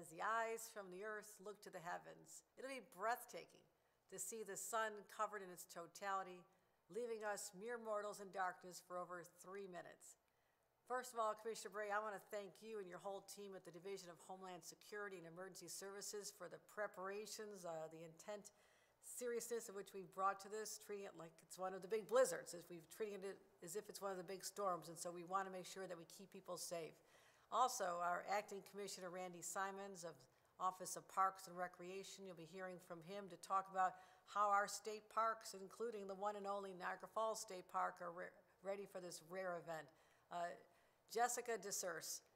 As the eyes from the earth look to the heavens, it'll be breathtaking to see the sun covered in its totality, leaving us mere mortals in darkness for over 3 minutes. First of all, Commissioner Bray, I want to thank you and your whole team at the Division of Homeland Security and Emergency Services for the preparations, the intent, seriousness in which we've brought to this, treating it like it's one of the big blizzards, as we've treated it as if it's one of the big storms, and so we want to make sure that we keep people safe. Also, our Acting Commissioner Randy Simons of Office of Parks and Recreation, you'll be hearing from him to talk about how our state parks, including the one and only Niagara Falls State Park, are ready for this rare event. Jessica DeSurse,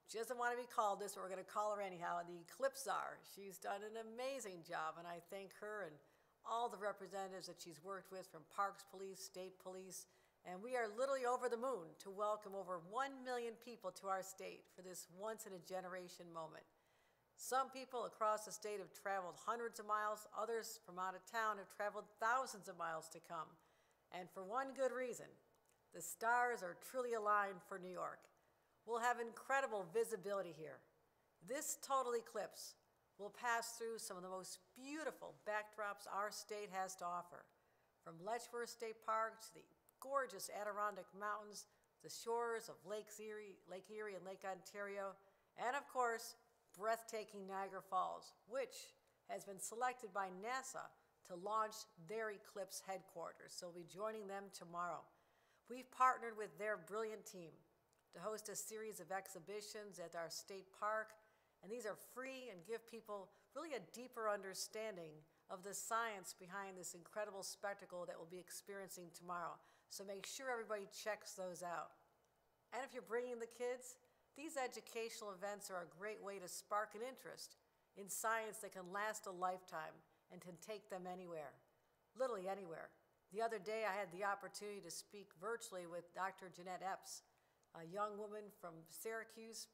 she doesn't want to be called this, but we're going to call her anyhow, the Eclipse Czar. She's done an amazing job, and I thank her and all the representatives that she's worked with from Parks Police, State Police, and we are literally over the moon to welcome over 1 million people to our state for this once-in-a-generation moment. Some people across the state have traveled hundreds of miles, others from out of town have traveled thousands of miles to come, and for one good reason. The stars are truly aligned for New York. We'll have incredible visibility here. This total eclipse will pass through some of the most beautiful backdrops our state has to offer, from Letchworth State Park to the gorgeous Adirondack Mountains, the shores of Lake Erie and Lake Ontario, and of course, breathtaking Niagara Falls, which has been selected by NASA to launch their eclipse headquarters. So we'll be joining them tomorrow. We've partnered with their brilliant team to host a series of exhibitions at our state park, and these are free and give people really a deeper understanding of the science behind this incredible spectacle that we'll be experiencing tomorrow. So make sure everybody checks those out. And if you're bringing the kids, these educational events are a great way to spark an interest in science that can last a lifetime and can take them anywhere, literally anywhere. The other day, I had the opportunity to speak virtually with Dr. Jeanette Epps, a young woman from Syracuse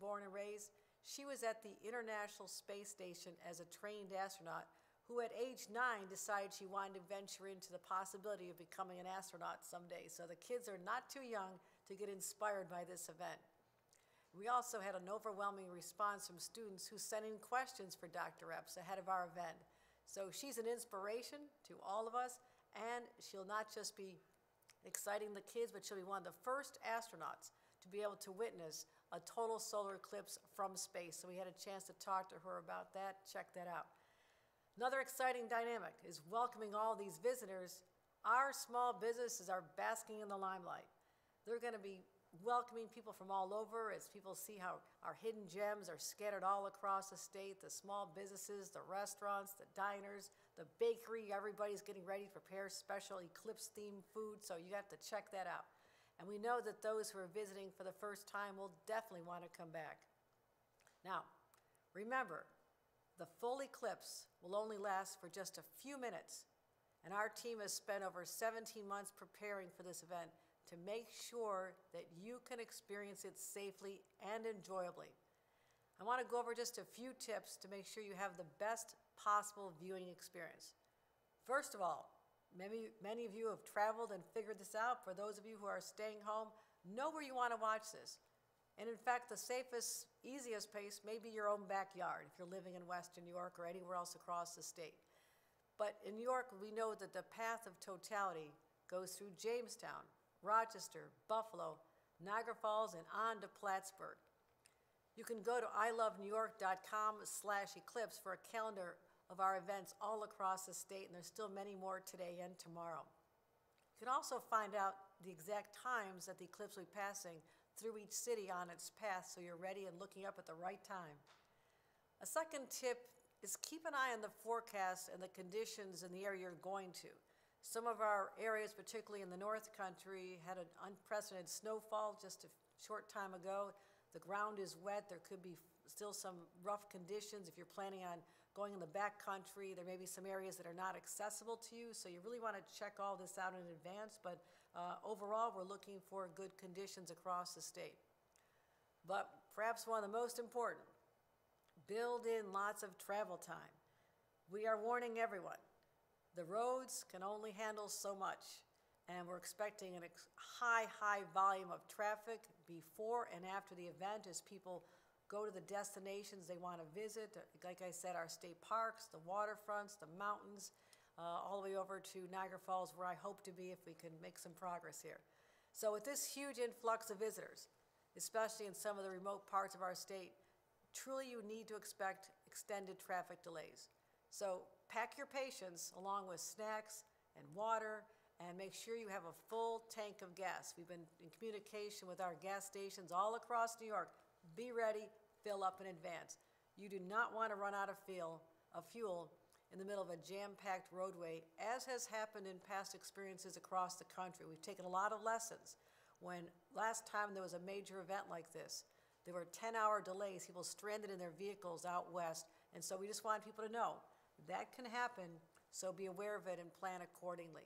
born and raised. She was at the International Space Station as a trained astronaut who at age 9 decided she wanted to venture into the possibility of becoming an astronaut someday. So the kids are not too young to get inspired by this event. We also had an overwhelming response from students who sent in questions for Dr. Epps ahead of our event. So she's an inspiration to all of us. And she'll not just be exciting the kids, but she'll be one of the first astronauts to be able to witness a total solar eclipse from space. So we had a chance to talk to her about that. Check that out. Another exciting dynamic is welcoming all these visitors. Our small businesses are basking in the limelight. They're going to be welcoming people from all over as people see how our hidden gems are scattered all across the state, the small businesses, the restaurants, the diners, the bakery. Everybody's getting ready to prepare special eclipse-themed food, so you have to check that out. And we know that those who are visiting for the first time will definitely want to come back. Now, remember, the full eclipse will only last for just a few minutes, and our team has spent over 17 months preparing for this event to make sure that you can experience it safely and enjoyably. I want to go over just a few tips to make sure you have the best possible viewing experience. First of all, many of you have traveled and figured this out. For those of you who are staying home, know where you want to watch this. And in fact, the safest, easiest place may be your own backyard if you're living in Western New York or anywhere else across the state. But in New York, we know that the path of totality goes through Jamestown, Rochester, Buffalo, Niagara Falls, and on to Plattsburgh. You can go to ilovenewyork.com/eclipse for a calendar of our events all across the state, and there's still many more today and tomorrow. You can also find out the exact times that the eclipse will be passing through each city on its path, so you're ready and looking up at the right time. A second tip is keep an eye on the forecast and the conditions in the area you're going to. Some of our areas, particularly in the North Country, had an unprecedented snowfall just a short time ago. The ground is wet. There could be still some rough conditions. If you're planning on going in the back country, there may be some areas that are not accessible to you, so you really want to check all this out in advance. But overall, we're looking for good conditions across the state. But perhaps one of the most important, build in lots of travel time. We are warning everyone. The roads can only handle so much, and we're expecting a high volume of traffic before and after the event as people go to the destinations they want to visit. Like I said, our state parks, the waterfronts, the mountains, all the way over to Niagara Falls, where I hope to be if we can make some progress here. So with this huge influx of visitors, especially in some of the remote parts of our state, truly you need to expect extended traffic delays. So pack your patience along with snacks and water, and make sure you have a full tank of gas. We've been in communication with our gas stations all across New York. Be ready, fill up in advance. You do not want to run out of fuel in the middle of a jam-packed roadway, as has happened in past experiences across the country. We've taken a lot of lessons. When last time there was a major event like this, there were 10-hour delays, people stranded in their vehicles out west, and so we just want people to know that can happen, so be aware of it and plan accordingly.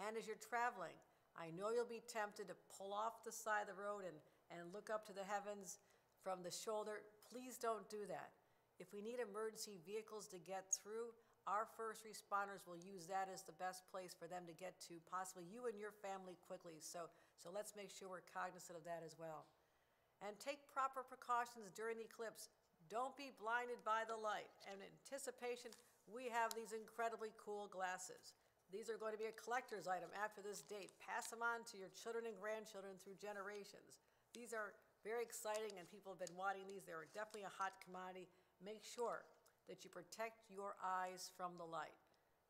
And as you're traveling, I know you'll be tempted to pull off the side of the road and look up to the heavens from the shoulder. Please don't do that. If we need emergency vehicles to get through, our first responders will use that as the best place for them to get to, possibly you and your family quickly. So let's make sure we're cognizant of that as well. And take proper precautions during the eclipse. Don't be blinded by the light. And in anticipation, we have these incredibly cool glasses. These are going to be a collector's item after this date. Pass them on to your children and grandchildren through generations. These are very exciting, and people have been wanting these. They're definitely a hot commodity. Make sure that you protect your eyes from the light.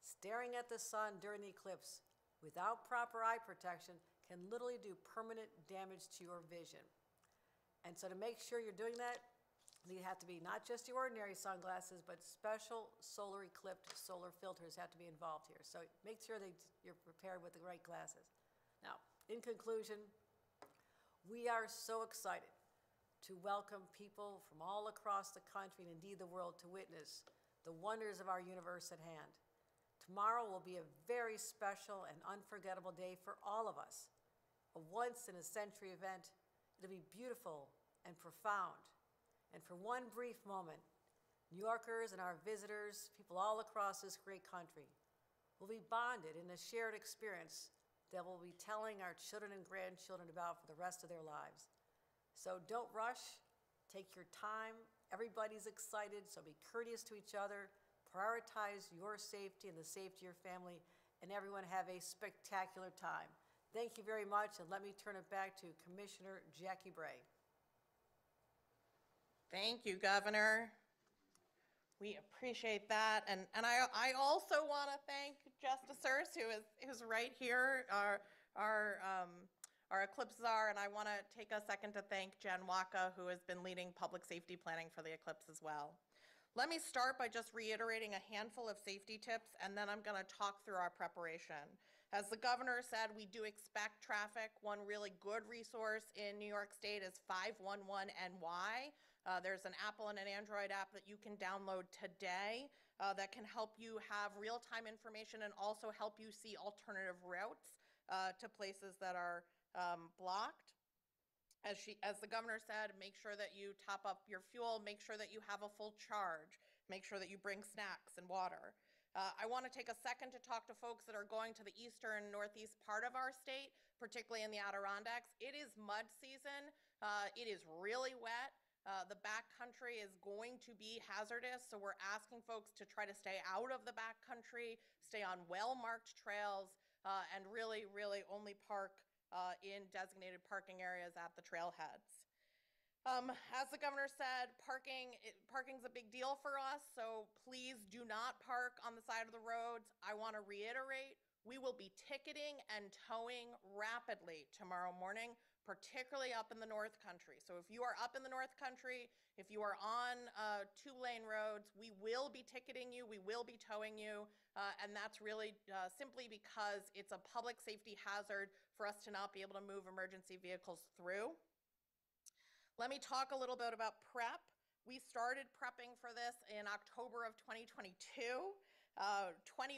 Staring at the sun during the eclipse without proper eye protection can literally do permanent damage to your vision. And so to make sure you're doing that, they have to be not just your ordinary sunglasses, but special solar eclipsed solar filters have to be involved here. So make sure that you're prepared with the right glasses. Now, in conclusion, we are so excited to welcome people from all across the country and indeed the world to witness the wonders of our universe at hand. Tomorrow will be a very special and unforgettable day for all of us. A once-in-a-century event. It'll be beautiful and profound. And for one brief moment, New Yorkers and our visitors, people all across this great country, will be bonded in a shared experience that we'll be telling our children and grandchildren about for the rest of their lives. So don't rush, take your time. Everybody's excited, so be courteous to each other, prioritize your safety and the safety of your family, and everyone have a spectacular time. Thank you very much, and let me turn it back to Commissioner Jackie Bray. Thank you, Governor. We appreciate that. And I also want to thank Justice Urs, who's right here, our eclipse czar, and I want to take a second to thank Jen Waka, who has been leading public safety planning for the eclipse as well. Let me start by just reiterating a handful of safety tips, and then I'm going to talk through our preparation. As the governor said, we do expect traffic. One really good resource in New York State is 511NY. There's an Apple and an Android app that you can download today that can help you have real-time information and also help you see alternative routes to places that are blocked. As the governor said, make sure that you top up your fuel, make sure that you have a full charge, make sure that you bring snacks and water. I want to take a second to talk to folks that are going to the eastern and northeast part of our state, particularly in the Adirondacks. It is mud season. It is really wet. The backcountry is going to be hazardous, so we're asking folks to try to stay out of the backcountry, stay on well-marked trails, and really only park in designated parking areas at the trailheads. As the governor said, parking's a big deal for us, so please do not park on the side of the roads. I want to reiterate, we will be ticketing and towing rapidly tomorrow morning, particularly up in the North Country. So if you are up in the North Country, if you are on two-lane roads, we will be ticketing you, we will be towing you, and that's really simply because it's a public safety hazard for us to not be able to move emergency vehicles through. Let me talk a little bit about prep. We started prepping for this in October of 2022.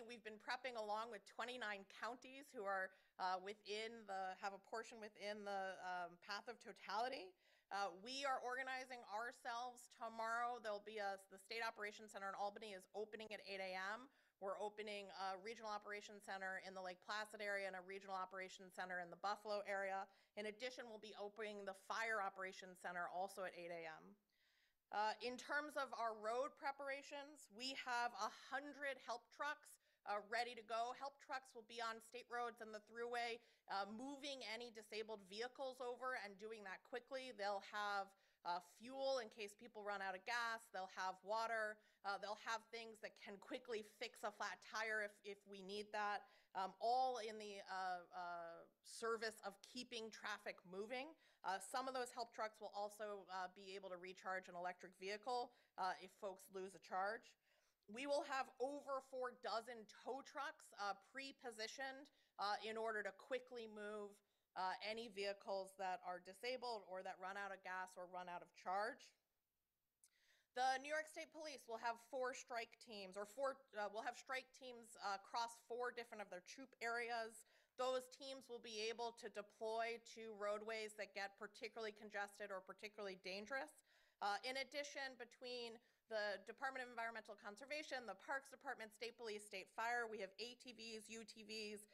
We've been prepping along with 29 counties who are have a portion within the path of totality. We are organizing ourselves tomorrow. There'll be the State Operations Center in Albany is opening at 8 a.m. We're opening a regional operations center in the Lake Placid area and a regional operations center in the Buffalo area. In addition, we'll be opening the fire operations center also at 8 a.m. In terms of our road preparations, we have 100 help trucks ready to go. Help trucks will be on state roads and the thruway, moving any disabled vehicles over and doing that quickly. They'll have fuel in case people run out of gas. They'll have water. They'll have things that can quickly fix a flat tire if we need that, all in the service of keeping traffic moving. Some of those help trucks will also be able to recharge an electric vehicle if folks lose a charge. We will have over 4 dozen tow trucks pre-positioned in order to quickly move any vehicles that are disabled or that run out of gas or run out of charge. The New York State Police will have 4 strike teams, or will have strike teams across 4 different of their troop areas. Those teams will be able to deploy to roadways that get particularly congested or particularly dangerous. In addition, between the Department of Environmental Conservation, the Parks Department, State Police, State Fire, we have ATVs, UTVs,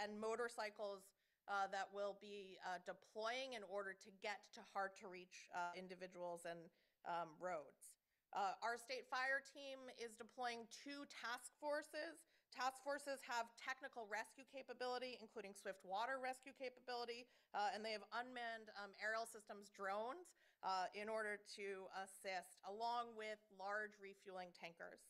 and motorcycles that will be deploying in order to get to hard-to-reach individuals and roads. Our state fire team is deploying 2 task forces. Task forces have technical rescue capability, including swift water rescue capability, and they have unmanned aerial systems drones in order to assist, along with large refueling tankers.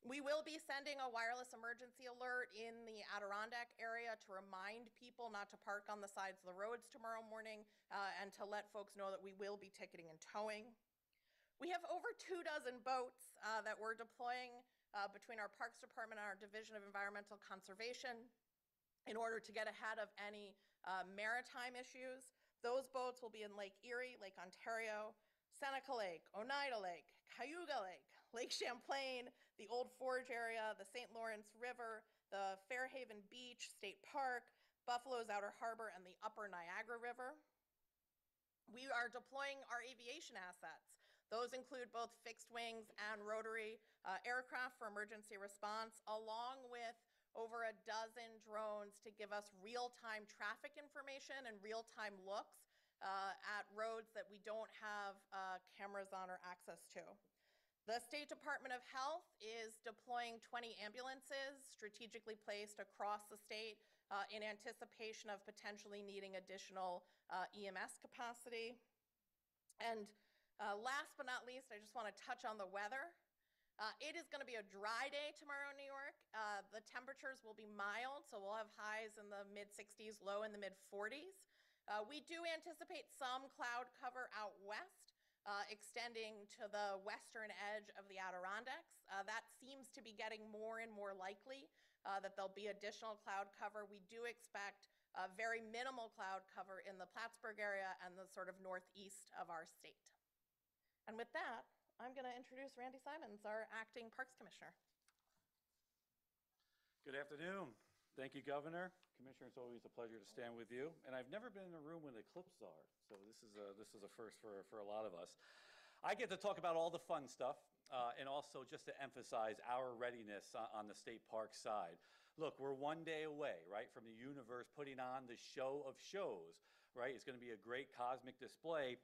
We will be sending a wireless emergency alert in the Adirondack area to remind people not to park on the sides of the roads tomorrow morning and to let folks know that we will be ticketing and towing. We have over 2 dozen boats that we're deploying between our Parks Department and our Division of Environmental Conservation in order to get ahead of any maritime issues. Those boats will be in Lake Erie, Lake Ontario, Seneca Lake, Oneida Lake, Cayuga Lake, Lake Champlain, the Old Forge area, the St. Lawrence River, the Fairhaven Beach State Park, Buffalo's Outer Harbor, and the Upper Niagara River. We are deploying our aviation assets. Those include both fixed wings and rotary aircraft for emergency response, along with over a dozen drones to give us real-time traffic information and real-time looks at roads that we don't have cameras on or access to. The State Department of Health is deploying 20 ambulances strategically placed across the state in anticipation of potentially needing additional EMS capacity. And last but not least, I just want to touch on the weather. It is going to be a dry day tomorrow in New York. The temperatures will be mild, so we'll have highs in the mid-60s, low in the mid-40s. We do anticipate some cloud cover out west, extending to the western edge of the Adirondacks. That seems to be getting more and more likely that there'll be additional cloud cover. We do expect very minimal cloud cover in the Plattsburgh area and the sort of northeast of our state. And with that, I'm going to introduce Randy Simons, our acting Parks Commissioner. Good afternoon. Thank you, Governor. Commissioner, it's always a pleasure to stand with you. And I've never been in a room when eclipses are, so this is a first for a lot of us. I get to talk about all the fun stuff and also just to emphasize our readiness on the state park side. Look, we're one day away, right, from the universe putting on the show of shows, right? It's going to be a great cosmic display.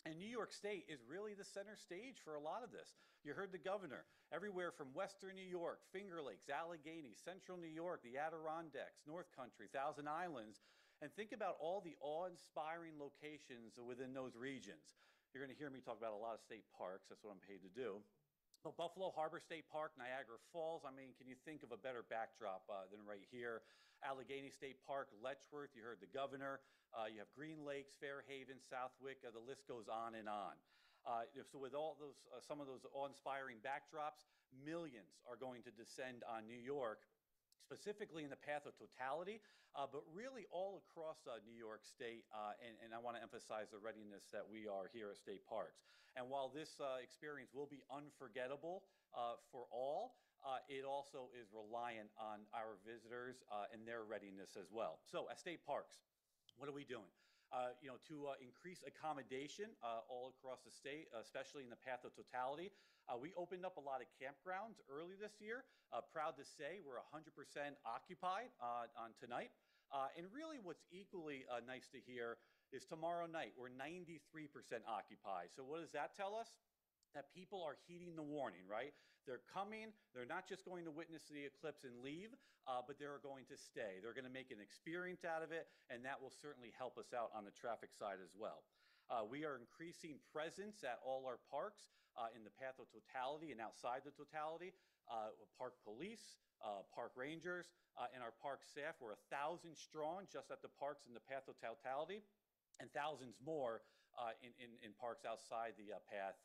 And New York State is really the center stage for a lot of this. You heard the governor. Everywhere from Western New York, Finger Lakes, Allegheny, Central New York, the Adirondacks, North Country, Thousand Islands. And think about all the awe-inspiring locations within those regions. You're going to hear me talk about a lot of state parks. That's what I'm paid to do. But Buffalo Harbor State Park, Niagara Falls, I mean, can you think of a better backdrop than right here? Allegheny State Park, Letchworth, you heard the governor. You have Green Lakes, Fairhaven, Southwick, the list goes on and on. So with all those, some of those awe-inspiring backdrops, millions are going to descend on New York, specifically in the path of totality, but really all across New York State, and I want to emphasize the readiness that we are here at State Parks. And while this experience will be unforgettable for all, it also is reliant on our visitors and their readiness as well. So at State Parks, what are we doing? to increase accommodation all across the state, especially in the path of totality. We opened up a lot of campgrounds early this year. Proud to say we're 100% occupied on tonight. And really what's equally nice to hear is tomorrow night we're 93% occupied. So what does that tell us? That people are heeding the warning, right? They're coming, they're not just going to witness the eclipse and leave, but they're going to stay. They're going to make an experience out of it, and that will certainly help us out on the traffic side as well. We are increasing presence at all our parks in the path of totality and outside the totality. Park police, park rangers, and our park staff. We're 1,000 strong just at the parks in the path of totality, and thousands more in parks outside the path,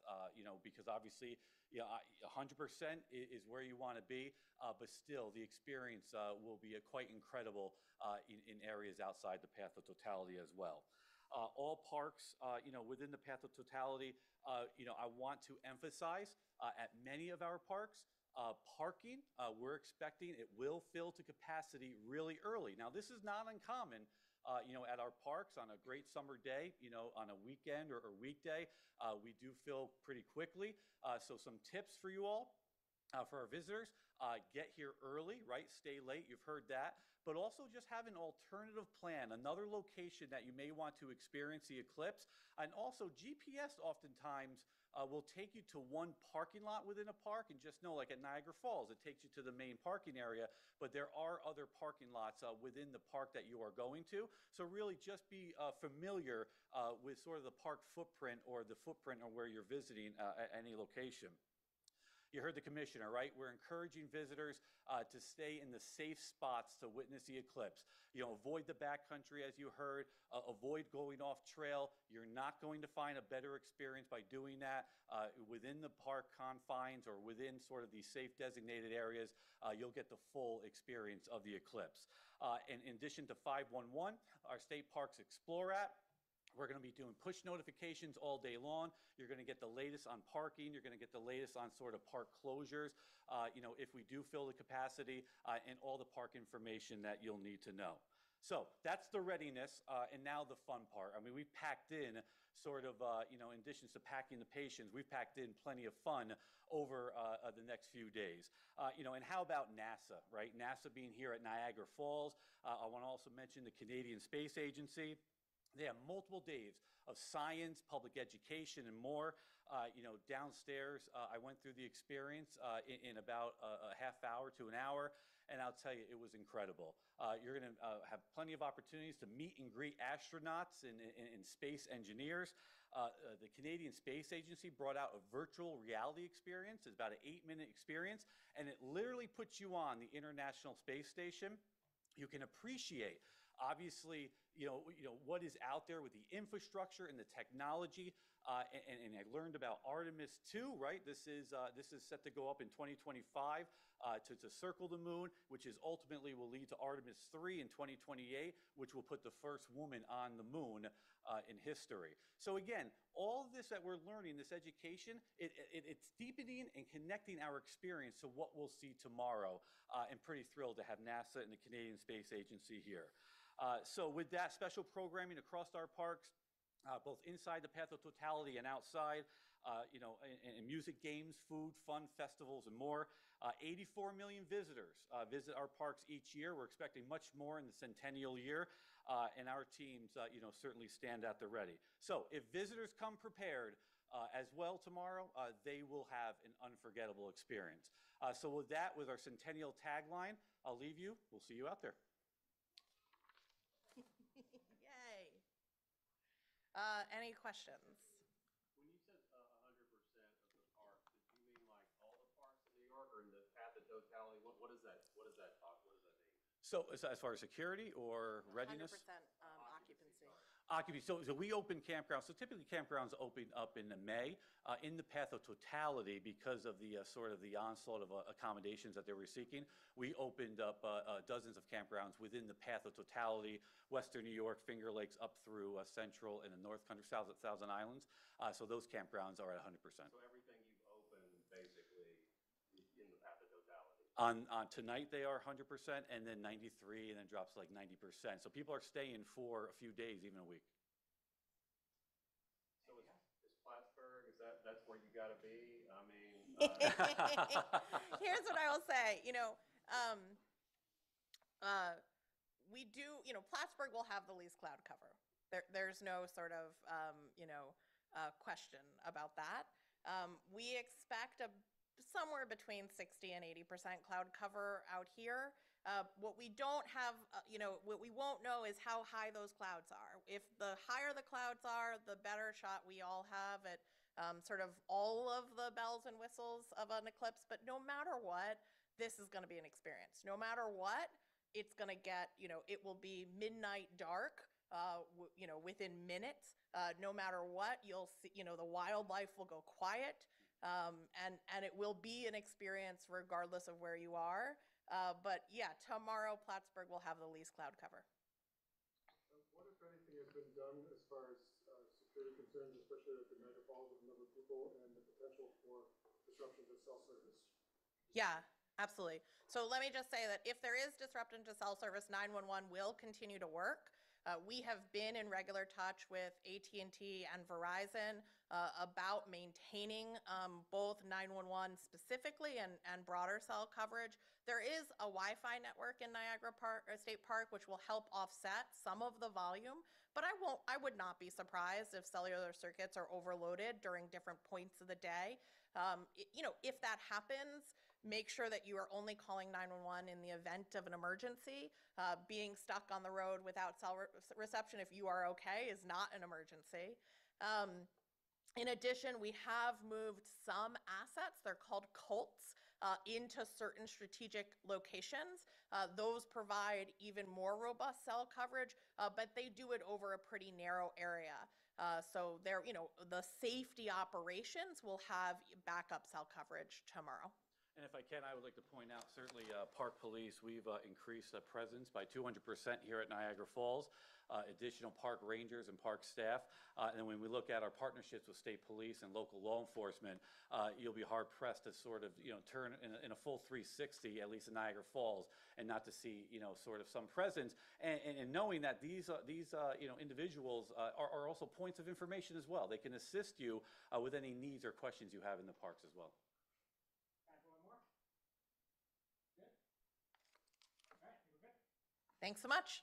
because obviously 100% is where you want to be, but still the experience will be quite incredible in areas outside the path of totality as well. All parks, within the path of totality, I want to emphasize at many of our parks, parking, we're expecting it will fill to capacity really early. Now, this is not uncommon. At our parks on a great summer day, on a weekend or weekday, we do fill pretty quickly. So some tips for you all, for our visitors, get here early, right? Stay late, you've heard that. But also just have an alternative plan, another location that you may want to experience the eclipse. And also GPS oftentimes will take you to one parking lot within a park, and just know, like at Niagara Falls, it takes you to the main parking area, but there are other parking lots within the park that you are going to. So really just be familiar with sort of the park footprint or the footprint of where you're visiting at any location. You heard the commissioner, right? We're encouraging visitors to stay in the safe spots to witness the eclipse. Avoid the backcountry, as you heard. Avoid going off trail. You're not going to find a better experience by doing that within the park confines or within sort of these safe designated areas. You'll get the full experience of the eclipse. In addition to 511, our state parks explore at. We're going to be doing push notifications all day long. You're going to get the latest on parking. You're going to get the latest on sort of park closures, if we do fill the capacity, and all the park information that you'll need to know. So that's the readiness, and now the fun part. I mean, we've packed in sort of, in addition to packing the patients, we've packed in plenty of fun over the next few days. And how about NASA, right? NASA being here at Niagara Falls. I want to also mention the Canadian Space Agency. They have multiple days of science, public education, and more. Downstairs, I went through the experience in about a half hour to an hour, and I'll tell you, it was incredible. You're going to have plenty of opportunities to meet and greet astronauts and space engineers. The Canadian Space Agency brought out a virtual reality experience. It's about an 8-minute experience, and it literally puts you on the International Space Station. You can appreciate obviously, what is out there with the infrastructure and the technology, and I learned about Artemis 2, right? This is set to go up in 2025 to circle the moon, which is ultimately will lead to Artemis 3 in 2028, which will put the first woman on the moon in history. So again, all of this that we're learning, this education, it's deepening and connecting our experience to what we'll see tomorrow, and pretty thrilled to have NASA and the Canadian Space Agency here. So with that special programming across our parks, both inside the path of totality and outside, and music, games, food, fun, festivals, and more. 84 million visitors visit our parks each year. We're expecting much more in the centennial year, and our teams, certainly stand at the ready. So if visitors come prepared as well tomorrow, they will have an unforgettable experience. So with that, with our centennial tagline, I'll leave you. We'll see you out there. Yay. Any questions? When you said 100% of the parks, did you mean like all the parks in New York or in the path of totality? What is that? What does that mean? So as far as security or readiness? 100% occupancy. Occupancy. So we open campgrounds. So typically campgrounds open up in May in the path of totality because of the sort of the onslaught of accommodations that they were seeking. We opened up dozens of campgrounds within the path of totality, Western New York, Finger Lakes, up through Central and the North Country, Thousand Islands. So those campgrounds are at 100%. So everything you've opened basically in the path of totality. On tonight they are 100%, and then 93, and then drops like 90%. So people are staying for a few days, even a week. Here's what I will say, we do, Plattsburgh will have the least cloud cover. There's no sort of, question about that. We expect somewhere between 60 and 80% cloud cover out here. What we don't have, what we won't know is how high those clouds are. If the higher the clouds are, the better shot we all have at sort of all of the bells and whistles of an eclipse. But no matter what, this is going to be an experience. No matter what, it's going to get, it will be midnight dark, within minutes. No matter what, you'll see, the wildlife will go quiet, and it will be an experience regardless of where you are. But yeah, tomorrow Plattsburgh will have the least cloud cover. What, if anything, has been done as far as security concerns, especially at the Niagara Falls with the number of people and the potential for disruption to cell service? Yeah, absolutely. So let me just say that if there is disruption to cell service, 911 will continue to work. We have been in regular touch with AT&T and Verizon about maintaining both 911 specifically and broader cell coverage. There is a Wi-Fi network in Niagara State Park, which will help offset some of the volume, but I would not be surprised if cellular circuits are overloaded during different points of the day. If that happens, make sure that you are only calling 911 in the event of an emergency. Being stuck on the road without cell reception, if you are okay, is not an emergency. In addition, we have moved some assets, they're called cults, into certain strategic locations. Those provide even more robust cell coverage, but they do it over a pretty narrow area. So the safety operations will have backup cell coverage tomorrow. And if I can, I would like to point out, certainly Park Police, we've increased presence by 200% here at Niagara Falls, additional park rangers and park staff. And when we look at our partnerships with state police and local law enforcement, you'll be hard pressed to sort of, turn in a full 360, at least in Niagara Falls, and not to see, sort of some presence. And knowing that these individuals are also points of information as well. They can assist you with any needs or questions you have in the parks as well. Thanks so much.